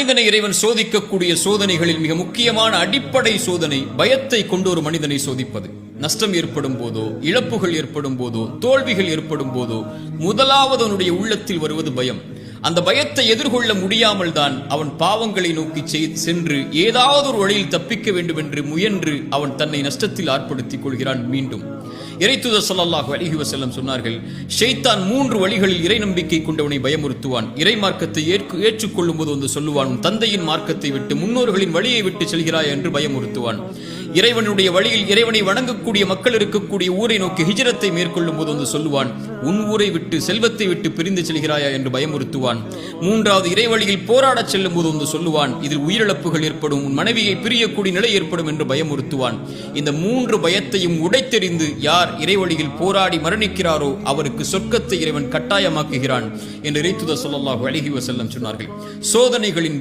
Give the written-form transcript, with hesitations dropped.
மனிதனை இறைவன் சோதிக்கக்கூடிய சோதனைகளில் மிக முக்கியமான அடிப்படை சோதனை பயத்தை கொண்டு ஒரு மனிதனை சோதிப்பது. நஷ்டம் ஏற்படும் போதோ, இழப்புகள் ஏற்படும் போதோ, தோல்விகள் ஏற்படும் போதோ முதலாவது அவனுடைய உள்ளத்தில் வருவது பயம். அந்த பயத்தை எதிர்கொள்ள முடியாமல் தான் அவன் பாவங்களை நோக்கி சென்று ஏதாவது ஒரு வழியில் தப்பிக்க வேண்டும் என்று முயன்று அவன் தன்னை நஷ்டத்தில் ஆட்படுத்திக் கொள்கிறான். மீண்டும் இறைத்தூதர் ஸல்லல்லாஹு அலைஹி வஸல்லம் சொன்னார்கள், ஷைத்தான் 3 வழிகளில் இறை நம்பிக்கை கொண்டவனை பயமுறுத்துவான். இறை மார்க்கத்தை ஏற்றுக்கொள்ளும் போது வந்து சொல்லுவான், தந்தையின் மார்க்கத்தை விட்டு முன்னோர்களின் வழியை விட்டு செல்கிறாய் என்று பயமுறுத்துவான். இறைவனுடைய வழியில் இறைவனை வணங்கக்கூடிய மக்கள் இருக்கக்கூடிய ஊரை நோக்கி ஹிஜ்ரத்தை மேற்கொள்ளும் போது வந்து சொல்லுவான், உன் ஊரை விட்டு செல்வத்தை விட்டு பிரிந்து செல்கிறாயா என்று பயமுறுத்துவான். 3வது இறைவழியில் போராடச் செல்லும் போது வந்து சொல்லுவான், இதில் உயிரிழப்புகள் ஏற்படும், உன் மனைவியை பிரியக்கூடிய நிலை ஏற்படும் என்று பயமுறுத்துவான். இந்த 3 பயத்தையும் உடைத்தெறிந்து யார் இறைவழியில் போராடி மரணிக்கிறாரோ அவருக்கு சொர்க்கத்தை இறைவன் கட்டாயமாக்குகிறான் என்று இறைத்தூதர் ஸல்லல்லாஹு அலைஹி வஸல்லம் சொன்னார்கள். சோதனைகளின்